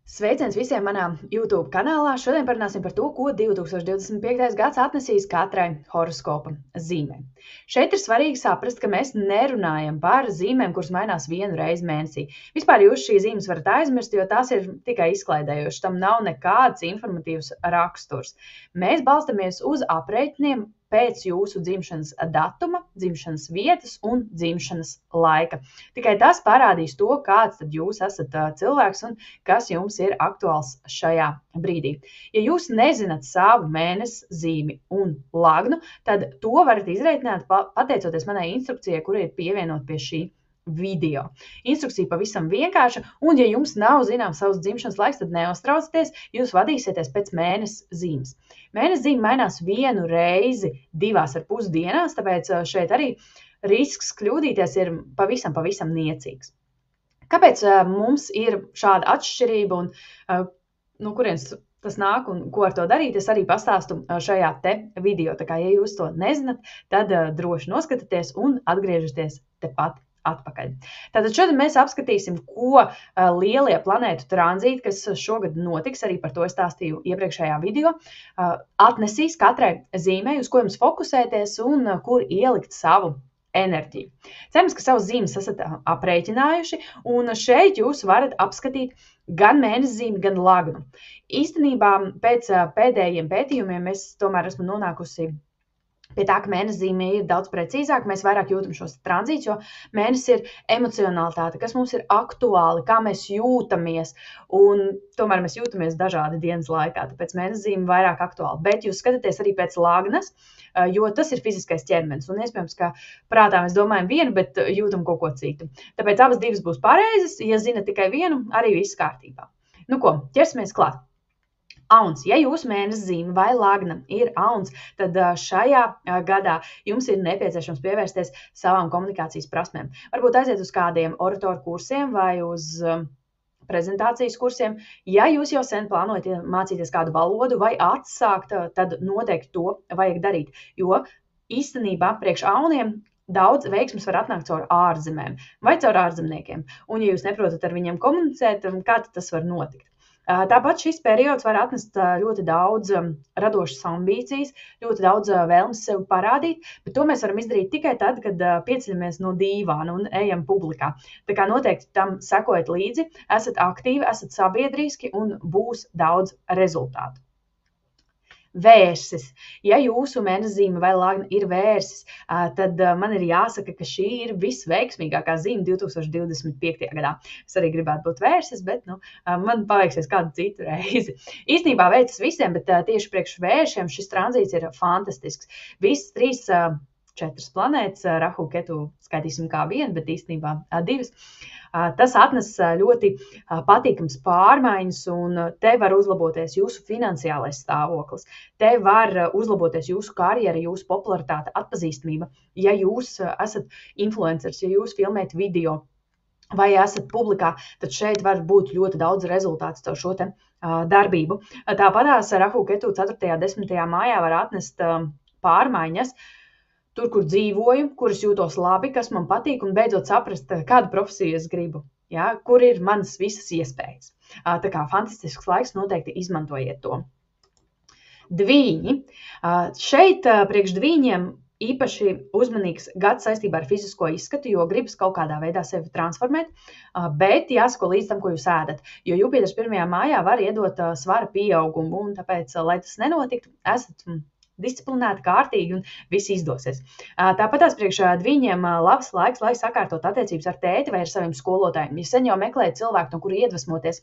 Sveiciens visiem manā YouTube kanālā. Šodien parunāsim par to, ko 2025. gads atnesīs katrai horoskopa zīmē. Šeit ir svarīgi saprast, ka mēs nerunājam par zīmēm, kuras mainās vienu reizi mēnesī. Vispār jūs šīs zīmes varat aizmirst, jo tās ir tikai izklaidējošas. Tam nav nekāds informatīvs raksturs. Mēs balstamies uz aprēķiniem pēc jūsu dzimšanas datuma, dzimšanas vietas un dzimšanas laika. Tikai tas parādīs to, kāds tad jūs esat cilvēks un kas jums ir aktuāls šajā brīdī. Ja jūs nezināt savu mēnesi zīmi un lagnu, tad to varat izreikināt pateicoties manai instrukcijai, kura ir pievienot pie šī video. Instrukcija pavisam vienkārša, un ja jums nav zināms savs dzimšanas laiks, tad neuztraucieties, jūs vadīsieties pēc mēnesi zīmes. Mēnesi zīme mainās vienu reizi 2,5 dienās, tāpēc šeit arī risks kļūdīties ir pavisam niecīgs. Kāpēc mums ir šāda atšķirība un no kurienes tas nāk un ko ar to darīt, es arī pastāstu šajā te video. Tā kā, ja jūs to nezināt, tad droši noskatieties un atgriežaties tepat atpakaļ. Tātad šodien mēs apskatīsim, ko lielie planētu tranzīti, kas šogad notiks, arī par to es stāstīju iepriekšējā video, atnesīs katrai zīmei, uz ko jums fokusēties un kur ielikt savu enerģiju. Cerams, ka savas zīmes esat aprēķinājuši, un šeit jūs varat apskatīt gan mēnesi zīmi, gan lagnu. Īstenībā pēc pēdējiem pētījumiem es tomēr esmu nonākusi pie tā, ka mēnesi zīme ir daudz precīzāk, mēs vairāk jūtam šos tranzītus, jo mēnesis ir emocionalitāte, kas mums ir aktuāli, kā mēs jūtamies, un tomēr mēs jūtamies dažādi dienas laikā, tāpēc mēnesi zīme vairāk aktuāli. Bet jūs skatāties arī pēc lagnas, jo tas ir fiziskais ķermenis, un iespējams, ka prātā mēs domājam vienu, bet jūtam kaut ko citu. Tāpēc abas divas būs pareizas, ja zina tikai vienu, arī viss kārtībā. Nu ko, ķersimies klāt. Auns. Ja jūsu mēnesi zīme vai lagna ir auns, tad šajā gadā jums ir nepieciešams pievērsties savām komunikācijas prasmēm. Varbūt aiziet uz kādiem oratoru kursiem vai uz prezentācijas kursiem. Ja jūs jau sen plānojat mācīties kādu valodu vai atsākt, tad noteikti to vajag darīt, jo īstenībā priekš auniem daudz veiksmes var atnākt caur ārzemēm vai caur ārzemniekiem. Un ja jūs neprotat ar viņiem komunicēt, kā tas var notikt? Tāpat šis periods var atnest ļoti daudz radošas ambīcijas, ļoti daudz vēlmes sevi parādīt, bet to mēs varam izdarīt tikai tad, kad pieceļamies no dīvāna un ejam publikā. Tā kā noteikti tam sekojat līdzi, esat aktīvi, esat sabiedriski un būs daudz rezultātu. Vērsis. Ja jūsu mēnesi zīme vai lagna ir vērsis, tad man ir jāsaka, ka šī ir visveiksmīgākā zīme 2025. gadā. Es arī gribētu būt vērsis, bet man paveiksies kādu citu reizi. Īstenībā veicas visiem, bet tieši priekš vēršiem šis tranzīts ir fantastisks. Visas 4 planētas, Rahu, Ketu skaitīsim kā vienu, bet īstenībā 2. Tas atnes ļoti patīkams pārmaiņas, un te var uzlaboties jūsu finansiālais stāvoklis. Te var uzlaboties jūsu karjera, jūsu popularitāte, atpazīstamība. Ja jūs esat influencers, ja jūs filmējat video vai esat publikā, tad šeit var būt ļoti daudz rezultāts caur šo te darbību. Tāpatās Rahu, Ketu 4. 10. mājā var atnest pārmaiņas, tur, kur dzīvoju, kuras jūtos labi, kas man patīk, un beidzot saprast, kādu profesiju es gribu, ja, kur ir manas visas iespējas. Tā kā fantastisks laiks, noteikti izmantojiet to. Dvīņi. Šeit priekš dvīņiem īpaši uzmanīgs gads saistībā ar fizisko izskatu, jo gribas kaut kādā veidā sevi transformēt, bet jāsako līdz tam, ko jūs ēdat, jo Jupiters 1. mājā var iedot svara pieaugumu, un tāpēc, lai tas nenotiktu, esat disciplinēti, kārtīgi un viss izdosies. Tāpatās priekš dvīņiem labs laiks, lai sakārtot attiecības ar tēti vai ar saviem skolotājiem. Ja sen jau meklējat cilvēku, no kura iedvesmoties,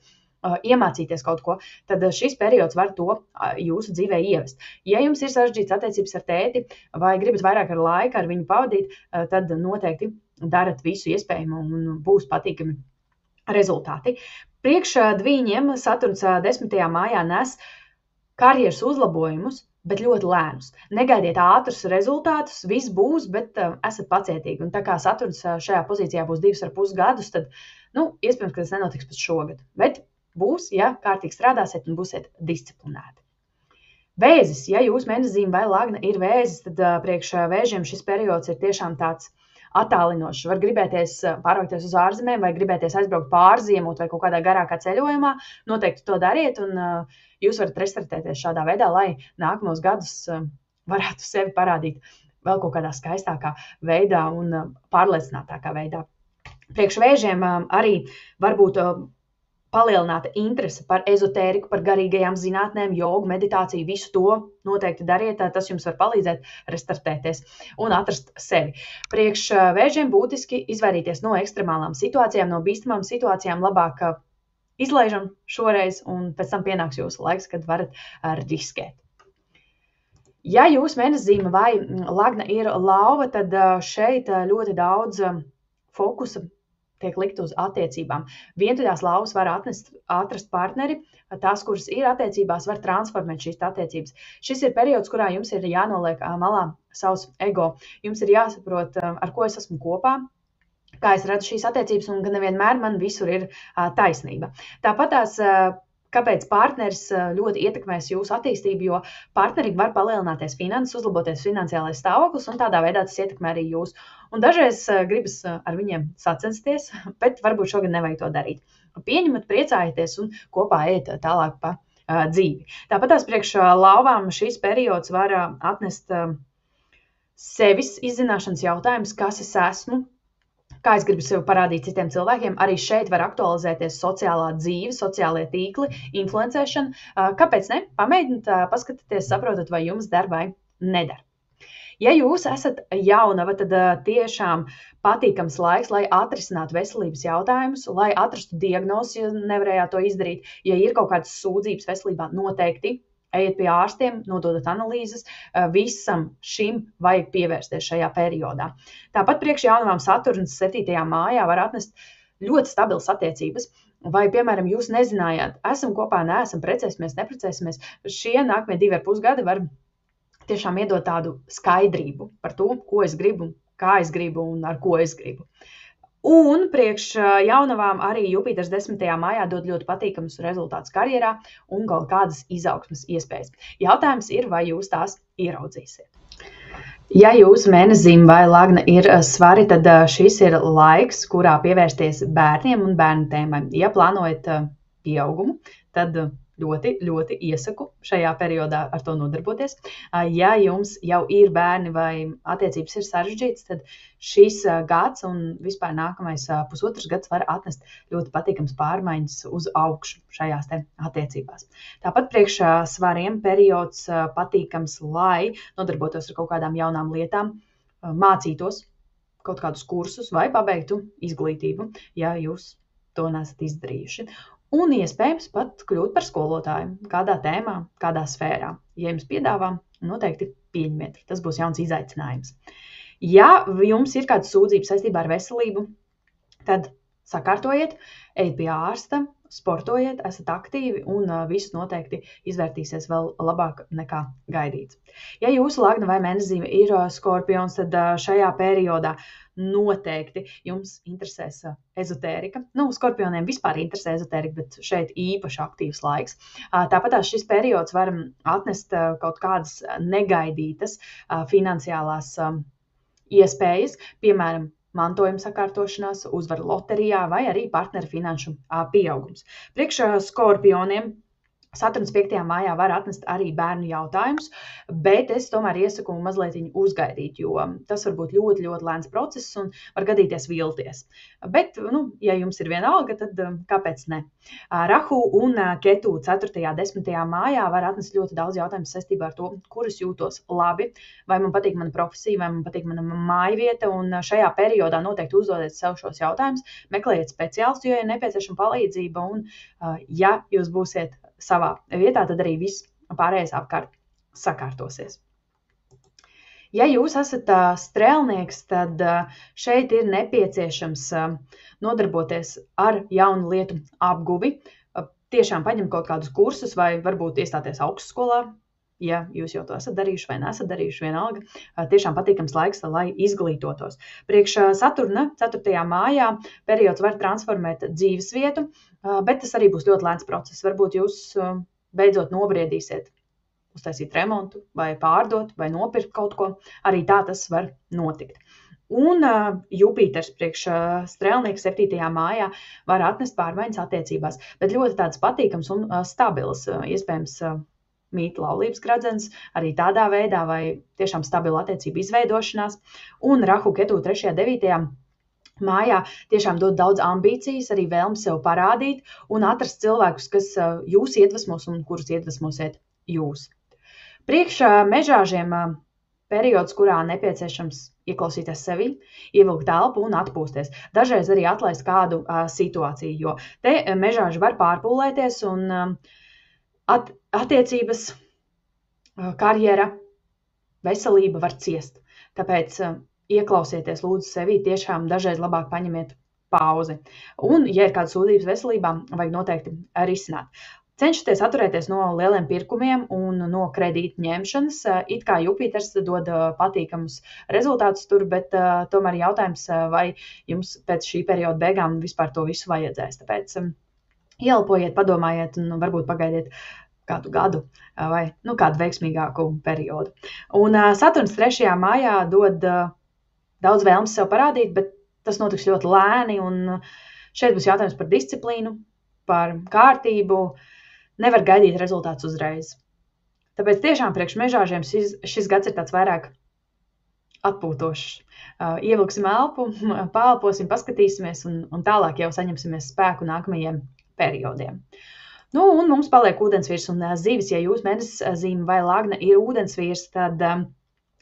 iemācīties kaut ko, tad šis periods var to jūsu dzīvē ievest. Ja jums ir sarežģīts attiecības ar tēti vai gribat vairāk ar laiku ar viņu pavadīt, tad noteikti darat visu iespējamo un būs patīkami rezultāti. Priekš dvīņiem Saturns 10. mājā nes karjeras uzlabojumus, bet ļoti lēnus. Negaidiet ātrus rezultātus, viss būs, bet esat pacietīgi. Un tā kā Saturns šajā pozīcijā būs 2,5 gadus, tad, iespējams, ka tas nenotiks pēc šogad. Bet būs, ja kārtīgi strādāsiet un būsiet disciplinēti. Vēzis. Ja jūs mēnesi zīme vai lagna ir vēzis, tad priekš vēžiem šis periods ir tiešām tāds attālinošs. Var gribēties pārvākties uz ārzemēm vai gribēties aizbraukt pārziemot vai kaut kādā garākā ceļojumā. Noteikti to dariet, un jūs varat restartēties šādā veidā, lai nākamos gadus varētu sevi parādīt vēl kaut kādā skaistākā veidā un pārliecinātākā veidā. Priekš vēžiem arī varbūt palielināta interese par ezotēriku, par garīgajām zinātnēm, jogu, meditāciju, visu to noteikti dariet. Tas jums var palīdzēt restartēties un atrast sevi. Priekš vēžiem būtiski izvairīties no ekstremālām situācijām, no bīstamām situācijām, labāk izlaižam šoreiz, un pēc tam pienāks jūsu laiks, kad varat riskēt. Ja jūsu mēneszīme vai lagna ir lauva, tad šeit ļoti daudz fokusa tiek likt uz attiecībām. Vientuļās lauvas var atrast partneri, tās, kuras ir attiecībās, var transformēt šīs attiecības. Šis ir periods, kurā jums ir jānoliek malā savs ego. Jums ir jāsaprot, ar ko es esmu kopā, kā es redzu šīs attiecības, un ka nevienmēr man visur ir taisnība. Tāpat kāpēc partneris ļoti ietekmēs jūsu attīstību, jo partnerim var palielināties finanses, uzlaboties finansiālais stāvoklis, un tādā veidā tas ietekmē arī jūs. Un dažreiz gribas ar viņiem sacensties, bet varbūt šogad nevajag to darīt. Pieņemat, priecājieties un kopā ejiet tālāk pa dzīvi. Tāpat tās priekš lauvām šīs periods var atnest sevis izzināšanas jautājumus, kas es esmu, kā es gribu sevi parādīt citiem cilvēkiem. Arī šeit var aktualizēties sociālā dzīve, sociālie tīkli, influencēšana. Kāpēc ne? Pamēģiniet, paskatieties, saprotat, vai jums der vai nedara. Ja jūs esat jaunava, tad tiešām patīkams laiks, lai atrisinātu veselības jautājumus, lai atrastu diagnozi, ja nevarējāt to izdarīt. Ja ir kaut kādas sūdzības veselībā, noteikti ejiet pie ārstiem, nododat analīzes, visam šim vajag pievērsties šajā periodā. Tāpat priekš jaunavām Saturns 7. mājā var atnest ļoti stabilas attiecības. Vai, piemēram, jūs nezinājāt, esam kopā, neesam, precēsimies, neprecēsimies, šie nākamie 2,5 gadi var tiešām iedot tādu skaidrību par to, ko es gribu, kā es gribu un ar ko es gribu. Un priekš jaunavām arī Jupiters 10. mājā dod ļoti patīkamus rezultātus karjerā un kaut kādas izaugsmes iespējas. Jautājums ir, vai jūs tās ieraudzīsiet. Ja jūsu mēneszīme vai lagna ir svari, tad šis ir laiks, kurā pievērsties bērniem un bērnu tēmai. Ja plānojat pieaugumu, tad ļoti, ļoti iesaku šajā periodā ar to nodarboties. Ja jums jau ir bērni vai attiecības ir sarežģītas, tad šis gads un vispār nākamais pusotrs gads var atnest ļoti patīkams pārmaiņas uz augšu šajās te attiecībās. Tāpat priekš svariem periods patīkams, lai nodarbotos ar kaut kādām jaunām lietām, mācītos kaut kādus kursus vai pabeigtu izglītību, ja jūs to nesat izdarījuši. Un iespējams pat kļūt par skolotāju kādā tēmā, kādā sfērā. Ja jums piedāvā, noteikti pieņemiet. Tas būs jauns izaicinājums. Ja jums ir kādas sūdzības saistībā ar veselību, tad sakārtojiet, ejiet pie ārsta, sportojiet, esat aktīvi un viss noteikti izvērtīsies vēl labāk nekā gaidīts. Ja jūsu lagna vai mēneszīme ir Skorpions, tad šajā periodā noteikti jums interesēs ezotērika. Skorpioniem vispār interesē ezotērika, bet šeit īpaši aktīvs laiks. Tāpat šis periods var atnest kaut kādas negaidītas finansiālās iespējas, piemēram, mantojuma sakārtošanās, uzvaru loterijā vai arī partneru finanšu pieaugums. Priekš Skorpioniem Saturns 5. mājā var atnest arī bērnu jautājumus, bet es tomēr iesaku mazliet uzgaidīt, jo tas var būt ļoti, ļoti lēns process un var gadīties vilties. Bet, ja jums ir vienalga, tad kāpēc ne? Rahu un Ketu 4. 10. mājā var atnest ļoti daudz jautājumus saistībā ar to, kur es jūtos labi, vai man patīk mana profesija, vai man patīk mana mājvieta, un šajā periodā noteikti uzdodiet sev šos jautājumus, meklējiet speciālistu, jo ir nepieciešama palīdzība, un ja jūs būsiet savā vietā, tad arī viss pārējais apkārt sakārtosies. Ja jūs esat strēlnieks, tad šeit ir nepieciešams nodarboties ar jaunu lietu apguvi, tiešām paņemt kaut kādus kursus vai varbūt iestāties augstskolā, ja jūs jau to esat darījuši vai nesat darījuši, vienalga. Tiešām patīkams laiks, lai izglītotos. Priekš Saturna 4. mājā periods var transformēt dzīvesvietu, bet tas arī būs ļoti lēns process. Varbūt jūs beidzot nobriedīsiet uztaisīt remontu vai pārdot vai nopirkt kaut ko. Arī tā tas var notikt. Un Jupiters priekš strēlnieka 7. mājā var atnest pārmaiņas attiecībās, bet ļoti tāds patīkams un stabils, iespējams, mīt laulības gradzens arī tādā veidā vai tiešām stabila attiecība izveidošanās. Un Rahu Ketu 3. 9. mājā tiešām dod daudz ambīcijas, arī vēlmi sev parādīt un atrast cilvēkus, kas jūs iedvesmos un kurus iedvesmosiet jūs. Priekš mežāžiem periods, kurā nepieciešams ieklausīties sevi, ievilkt elpu un atpūsties. Dažreiz arī atlaist kādu situāciju, jo te mežāži var pārpūlēties un attiecības, karjera, veselība var ciest. Tāpēc ieklausieties lūdzu sevi, tiešām dažreiz labāk paņemiet pauzi. Un, ja ir kādas sūdzības veselībā, vajag noteikti risināt. Cenšaties atturēties no lieliem pirkumiem un no kredīta ņemšanas. It kā Jupiters dod patīkamus rezultātus tur, bet tomēr jautājums, vai jums pēc šī perioda beigām vispār to visu vajadzēs. Tāpēc ielpojiet, padomājiet un varbūt pagaidiet kādu gadu vai kādu veiksmīgāku periodu. Un Saturns 3. mājā dod daudz vēlmes sev parādīt, bet tas notiks ļoti lēni. Un šeit būs jautājums par disciplīnu, par kārtību. Nevar gaidīt rezultātus uzreiz. Tāpēc tiešām priekš mežāžiem šis gads ir tāds vairāk atpūtošs. Ievilksim elpu, pāelposim, paskatīsimies un tālāk jau saņemsimies spēku nākamajiem periodiem. Un mums paliek ūdensvīrs un zivis. Ja jūs mēnesis zīme vai lagna ir ūdensvīrs, tad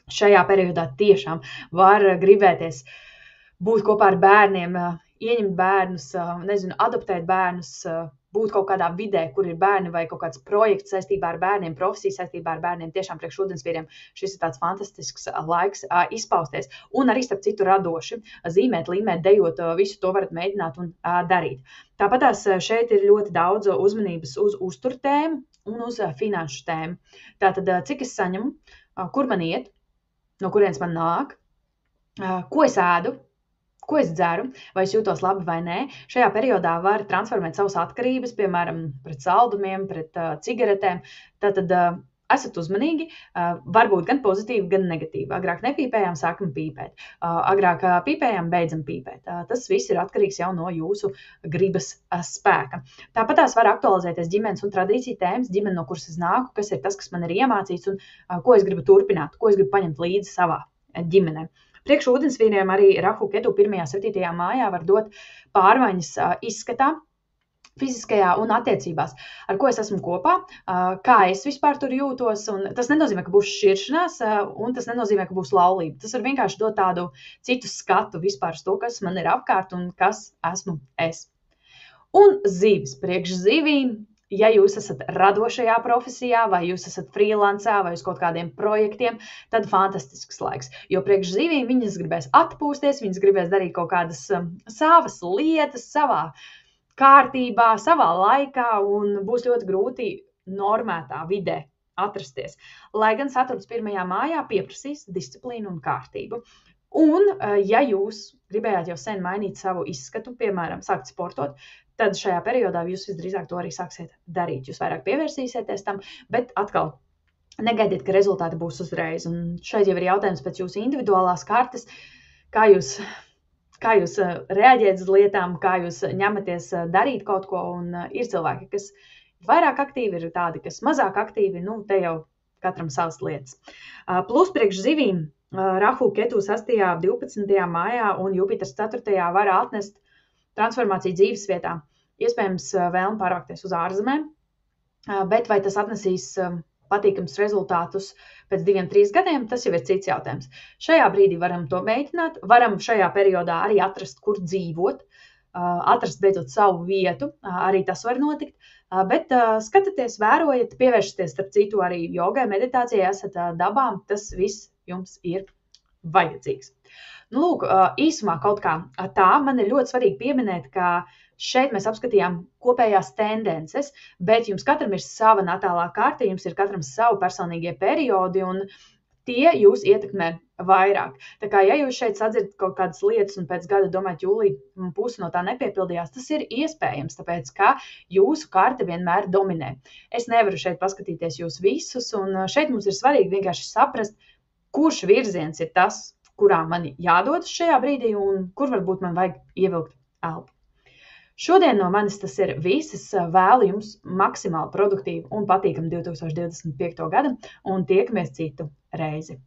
šajā periodā tiešām var gribēties būt kopā ar bērniem, ieņemt bērnus, adoptēt bērnus, būt kaut kādā vidē, kur ir bērni vai kaut kāds projekts saistībā ar bērniem, profesija saistībā ar bērniem, tiešām priekš ūdensvīriem šis ir tāds fantastisks laiks izpausties. Un arī starp citu radoši, zīmēt, līmēt, dejot, visu to varat mēģināt un darīt. Tāpatās šeit ir ļoti daudz uzmanības uz uzturtēmu un uz finanšu tēmu. Tātad, cik es saņemu, kur man iet, no kurienes man nāk, ko es ēdu, ko es dzeru, vai es jūtos labi vai nē. Šajā periodā var transformēt savas atkarības, piemēram, pret saldumiem, pret cigaretēm. Tātad esat uzmanīgi, varbūt gan pozitīvi, gan negatīvi. Agrāk nepīpējām, sākam pīpēt. Agrāk pīpējām, beidzam pīpēt. Tas viss ir atkarīgs jau no jūsu gribas spēka. Tāpat tās var aktualizēties ģimenes un tradīciju tēmas, ģimene, no kuras es nāku, kas ir tas, kas man ir iemācīts un ko es gribu turpināt, ko es gribu paņemt līdzi savā ģimenē. Priekš ūdensvīriem arī Rahu Ketu 1. 7. mājā var dot pārmaiņas izskatā, fiziskajā un attiecībās, ar ko es esmu kopā, kā es vispār tur jūtos. Un tas nenozīmē, ka būs šķiršanās, un tas nenozīmē, ka būs laulība. Tas var vienkārši dot tādu citu skatu vispār uz to, kas man ir apkārt un kas esmu es. Un zivis priekš zivīm. Ja jūs esat radošajā profesijā, vai jūs esat freelancā, vai uz kaut kādiem projektiem, tad fantastisks laiks. Jo priekš zivīm viņas gribēs atpūsties, viņas gribēs darīt kaut kādas savas lietas, savā kārtībā, savā laikā, un būs ļoti grūti normētā vidē atrasties. Lai gan Saturns 1. mājā pieprasīs disciplīnu un kārtību. Un, ja jūs gribējāt jau sen mainīt savu izskatu, piemēram, sākt sportot, tad šajā periodā jūs visdrīzāk to arī sāksiet darīt. Jūs vairāk pievērsīsieties tam, bet atkal negaidiet, ka rezultāti būs uzreiz. Un šeit jau ir jautājums pēc jūsu individuālās kartes, kā jūs reaģēt uz lietām, kā jūs ņematies darīt kaut ko. Un ir cilvēki, kas vairāk aktīvi, ir tādi, kas mazāk aktīvi, te jau katram savas lietas. Plus priekš zivīm Rahu Ketu 6. 12. mājā un Jupiters 4. var atnest transformāciju dzīves vietā. Iespējams, vēlme pārvākties uz ārzemēm, bet vai tas atnesīs patīkams rezultātus pēc 2-3 gadiem, tas jau ir cits jautājums. Šajā brīdī varam to mēģināt, varam šajā periodā arī atrast, kur dzīvot, atrast beidzot savu vietu, arī tas var notikt, bet skatieties, vērojiet, pievēršaties starp citu arī jogai, meditācijai, esat dabām, tas viss jums ir vajadzīgs. Lūk, īsumā kaut kā tā, man ir ļoti svarīgi pieminēt, ka šeit mēs apskatījām kopējās tendences, bet jums katram ir sava natālā karte, jums ir katram savu personīgie periodi, un tie jūs ietekmē vairāk. Tā kā, ja jūs šeit sadzirdat kaut kādas lietas un pēc gada domājat, jūlija pusi no tā nepiepildījās, tas ir iespējams, tāpēc, ka jūsu karte vienmēr dominē. Es nevaru šeit paskatīties jūs visus, un šeit mums ir svarīgi vienkārši saprast, kurš virziens ir tas, kurā man jādodas šajā brīdī un kur varbūt man vajag ievilkt elpu. Šodien no manis tas ir viss. Es vēlu jums maksimāli produktīvu un patīkamu 2025. gadu un tiekamies citu reizi.